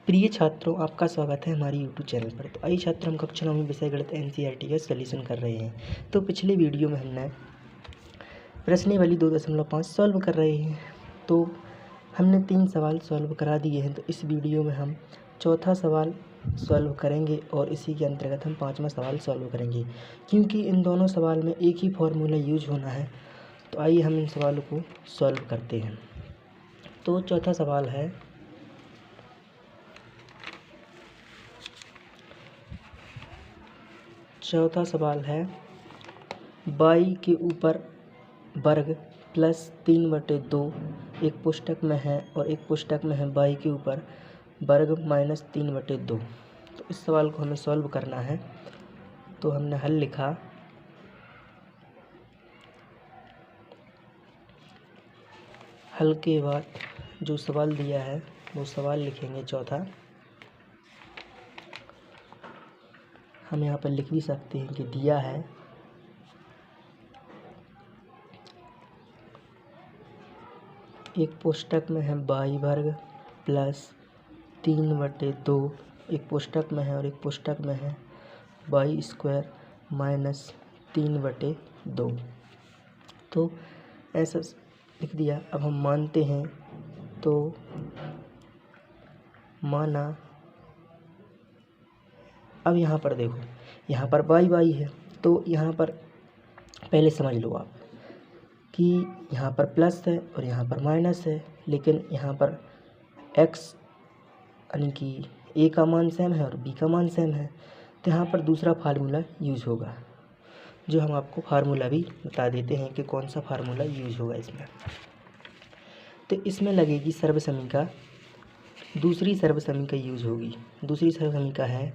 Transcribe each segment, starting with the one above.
प्रिय छात्रों, आपका स्वागत है हमारी यूट्यूब चैनल पर। तो आइए छात्रों, हम कक्षा 9 विषय गणित NCERT का सॉल्यूशन कर रहे हैं। तो पिछले वीडियो में हमने प्रश्नावली 2.5 सॉल्व कर रहे हैं। तो हमने 3 सवाल सॉल्व करा दिए हैं। तो इस वीडियो में हम चौथा सवाल सॉल्व करेंगे और इसी के अंतर्गत हम 5वां सवाल सॉल्व करेंगे, क्योंकि इन दोनों सवाल में एक ही फॉर्मूला यूज होना है। तो आइए हम इन सवालों को सॉल्व करते हैं। तो चौथा सवाल है, y के ऊपर वर्ग प्लस 3/2 एक पुस्तक में है और एक पुस्तक में है y के ऊपर वर्ग माइनस 3/2। तो इस सवाल को हमें सॉल्व करना है। तो हमने हल लिखा। हल के बाद जो सवाल दिया है वो सवाल लिखेंगे चौथा। हम यहाँ पर लिख भी सकते हैं कि दिया है एक पुस्तक में है y वर्ग प्लस 3/2, एक पुस्तक में है और एक पुस्तक में है y² माइनस 3/2। तो ऐसा लिख दिया। अब हम मानते हैं, तो माना। अब यहाँ पर देखो, यहाँ पर y है, तो यहाँ पर पहले समझ लो आप कि यहाँ पर प्लस है और यहाँ पर माइनस है, लेकिन यहाँ पर x यानी कि a का मान सेम है और b का मान सेम है। तो यहाँ पर दूसरा फार्मूला यूज होगा, जो हम आपको फार्मूला भी बता देते हैं कि कौन सा फार्मूला यूज होगा इसमें। तो इसमें लगेगी सर्वसमीका, दूसरी सर्वसमीका यूज होगी। दूसरी सर्वसमीका है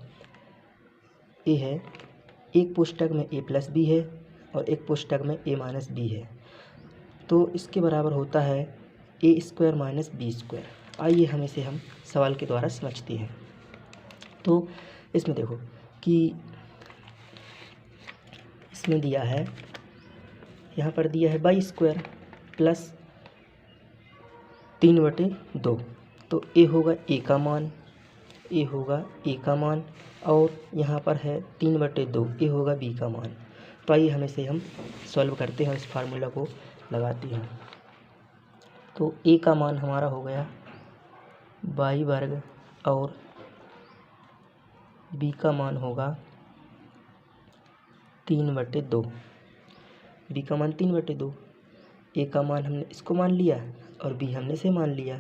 a है, एक पुस्तक में a प्लस b है और एक पुस्तक में a माइनस b है। तो इसके बराबर होता है a² माइनस b²। आइए हम इसे सवाल के द्वारा समझते हैं। तो इसमें देखो कि इसमें दिया है, यहाँ पर दिया है y² प्लस 3/2। तो a होगा a का मान, a होगा a का मान, और यहाँ पर है 3/2, a होगा b का मान। तो आइए हम इसे सॉल्व करते हैं, इस फार्मूला को लगाते हैं। तो a का मान हमारा हो गया y वर्ग और b का मान होगा 3/2। b का मान 3/2, a का मान हमने इसको मान लिया और b हमने इसे मान लिया।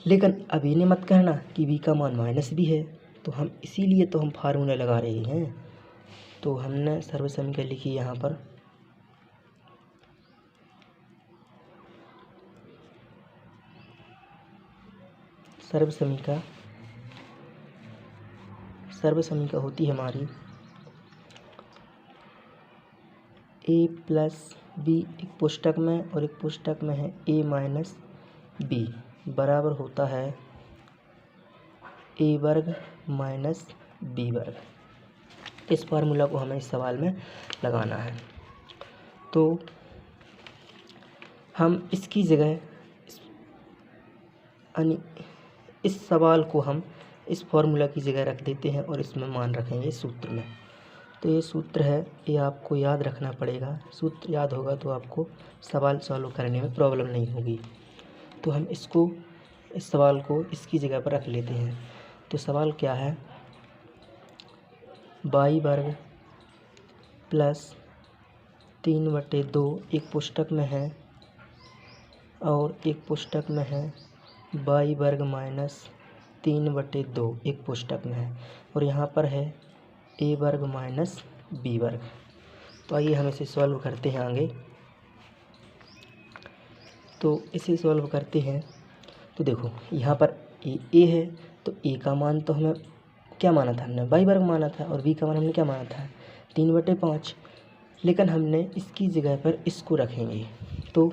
लेकिन अब ये मत कहना कि b का मान माइनस भी है। तो हम इसीलिए तो हम फार्मूला लगा रहे हैं। तो हमने सर्वसमीका लिखी यहाँ पर, सर्वसमीका होती है हमारी a प्लस b एक पुस्तक में और एक पुस्तक में है a माइनस b बराबर होता है a वर्ग माइनस b वर्ग। इस फार्मूला को हमें इस सवाल में लगाना है। तो हम इसकी जगह इस सवाल को हम इस फार्मूला की जगह रख देते हैं और इसमें मान रखेंगे सूत्र में। तो ये सूत्र है, ये आपको याद रखना पड़ेगा। सूत्र याद होगा तो आपको सवाल सॉल्व करने में प्रॉब्लम नहीं होगी। तो हम इस सवाल को इसकी जगह पर रख लेते हैं। तो सवाल क्या है, y वर्ग प्लस 3/2 एक पुस्तक में है और एक पुस्तक में है y वर्ग माइनस 3/2 एक पुस्तक में है, और यहाँ पर है a वर्ग माइनस b वर्ग। तो आइए हम इसे सॉल्व करते हैं आगे। तो इसे सॉल्व करते हैं। तो देखो यहाँ पर a है, तो a का मान तो हमें क्या माना था, हमने y वर्ग माना था, और b का मान हमने क्या माना था 3/5। लेकिन हमने इसकी जगह पर इसको रखेंगे। तो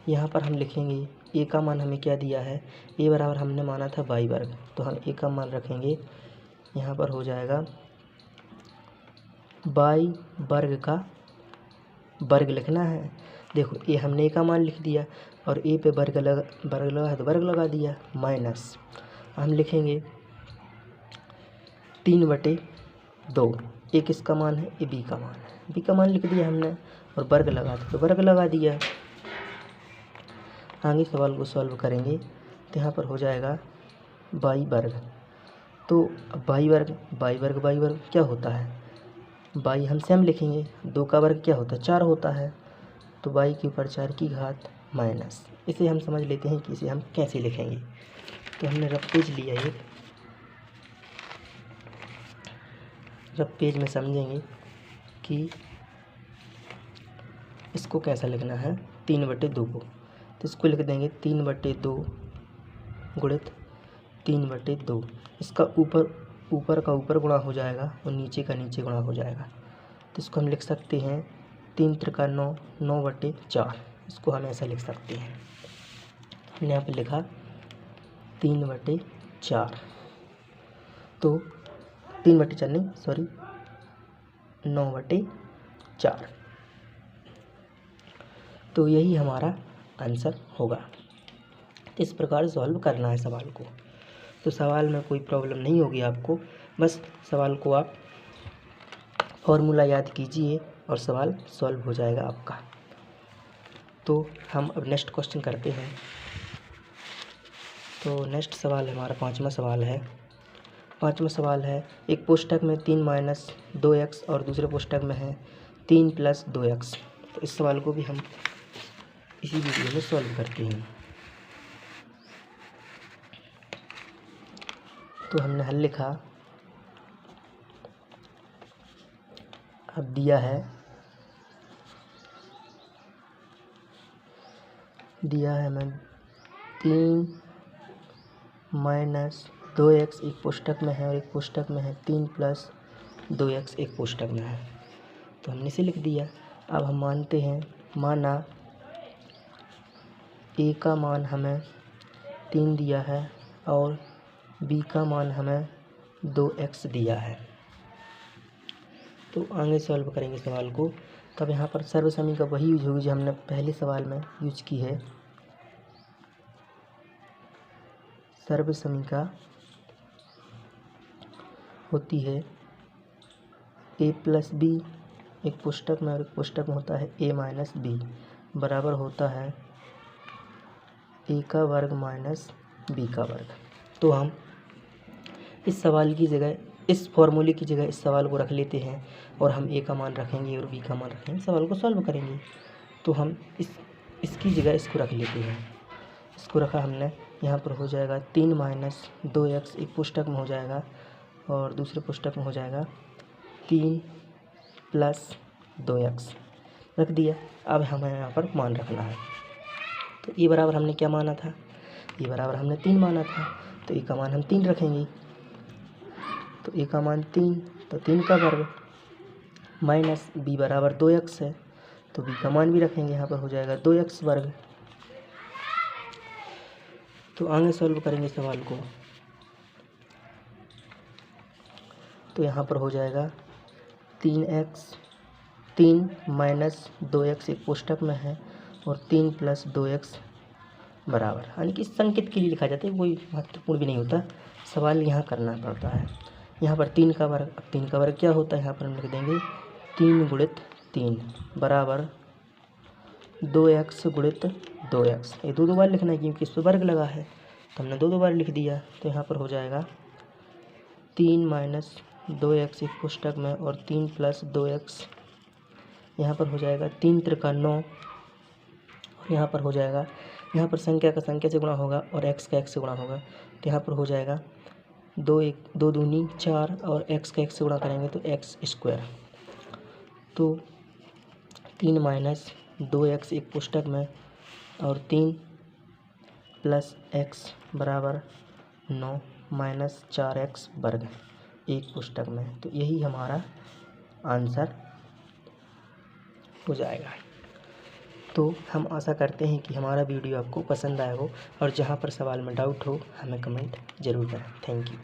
यहाँ पर हम लिखेंगे a का मान हमें क्या दिया है, a बराबर हमने माना था y वर्ग। तो हम a का मान रखेंगे, यहाँ पर हो जाएगा y वर्ग का वर्ग लिखना है। देखो a हमने a का मान लिख दिया, और ए पे वर्ग लगा है तो वर्ग लगा दिया, माइनस हम लिखेंगे 3/2। ए किसका मान है, ए बी का मान है, बी का मान लिख दिया हमने और वर्ग लगा दिया तो वर्ग लगा दिया। आगे सवाल को सॉल्व करेंगे तो यहाँ पर हो जाएगा बाई वर्ग। तो बाई वर्ग क्या होता है, बाई हम सेम लिखेंगे, 2 का वर्ग क्या होता है 4 होता है, तो बाई के ऊपर 4 की घात माइनस। इसे हम समझ लेते हैं कि इसे हम कैसे लिखेंगे। तो हमने रफ पेज लिया एक, रफ पेज में समझेंगे कि इसको कैसा लिखना है 3/2 को। तो इसको लिख देंगे 3/2 गुणित 3/2। इसका ऊपर का ऊपर गुणा हो जाएगा और नीचे का नीचे गुणा हो जाएगा। तो इसको हम लिख सकते हैं 3 त्रिका 9, 9/4। इसको हम ऐसा लिख सकते हैं। हमने यहाँ पे लिखा 3/4। तो 3/4 नहीं, सॉरी 9/4। तो यही हमारा आंसर होगा। इस प्रकार सॉल्व करना है सवाल को। तो सवाल में कोई प्रॉब्लम नहीं होगी आपको, बस सवाल को आप फॉर्मूला याद कीजिए और सवाल सॉल्व हो जाएगा आपका। तो हम अब नेक्स्ट क्वेश्चन करते हैं। तो नेक्स्ट सवाल हमारा 5वां सवाल है। 5वां सवाल है, एक पुस्तक में 3 - 2x और दूसरे पुस्तक में है 3 + 2x। तो इस सवाल को भी हम इसी वीडियो में सॉल्व करते हैं। तो हमने हल लिखा, अब दिया है 3 - 2x एक पुस्तक में है और एक पुस्तक में है 3 + 2x एक पुस्तक में है। तो हमने इसे लिख दिया। अब हम मानते हैं, माना ए का मान हमें 3 दिया है और बी का मान हमें 2x दिया है। तो आगे सॉल्व करेंगे सवाल को। तब यहाँ पर सर्वसमीका वही यूज होगी जो हमने पहले सवाल में यूज की है। सर्वसमीका होती है a + b एक पुस्तक में और एक पुस्तक में होता है a - b बराबर होता है a का वर्ग माइनस b का वर्ग। तो हम इस सवाल की जगह, इस फॉर्मूले की जगह इस सवाल को रख लेते हैं और हम a का मान रखेंगे और b का मान रखेंगे, सवाल को सॉल्व करेंगे। तो हम इसकी जगह इसको रख लेते हैं। इसको रखा हमने, यहाँ पर हो जाएगा 3 - 2x एक पुस्तक में हो जाएगा और दूसरे पुस्तक में हो जाएगा 3 + 2x रख दिया। अब हमें यहाँ पर मान रखना है। तो ए बराबर हमने क्या माना था, ए बराबर हमने 3 माना था, तो ए का मान हम 3 रखेंगे। तो ए का मान 3, तो 3 का वर्ग माइनस बी बराबर 2x है, तो बी का मान भी रखेंगे, यहाँ पर हो जाएगा 2x वर्ग। तो आगे सॉल्व करेंगे सवाल को। तो यहाँ पर हो जाएगा 3 - 2x एक पुस्तक में है और 3 + 2x बराबर, यानी कि संकेत के लिए लिखा जाता है, कोई महत्वपूर्ण भी नहीं होता, सवाल यहाँ करना पड़ता है। यहाँ पर 3 का वर्ग, अब 3 का वर्ग क्या होता है, यहाँ पर हम लिख देंगे 3 × 3 बराबर 2x × 2x। ये 2 बार लिखना है क्योंकि इस पर वर्ग लगा है, तो हमने 2 बार लिख दिया। तो यहाँ पर हो जाएगा 3 - 2x एक पुस्तक में और 3 + 2x, यहाँ पर हो जाएगा 3 त्रिका 9 और यहाँ पर हो जाएगा, यहाँ पर संख्या का संख्या से गुणा होगा और x का x से गुणा होगा। तो यहाँ पर हो जाएगा 2 दूनी 4 और x का x से गुणा करेंगे तो x²। तो 3 - 2x एक पुस्तक में और 3 + x बराबर 9 - 4x वर्ग एक पुस्तक में। तो यही हमारा आंसर हो जाएगा। तो हम आशा करते हैं कि हमारा वीडियो आपको पसंद आया हो और जहाँ पर सवाल में डाउट हो हमें कमेंट ज़रूर करें। Thank you.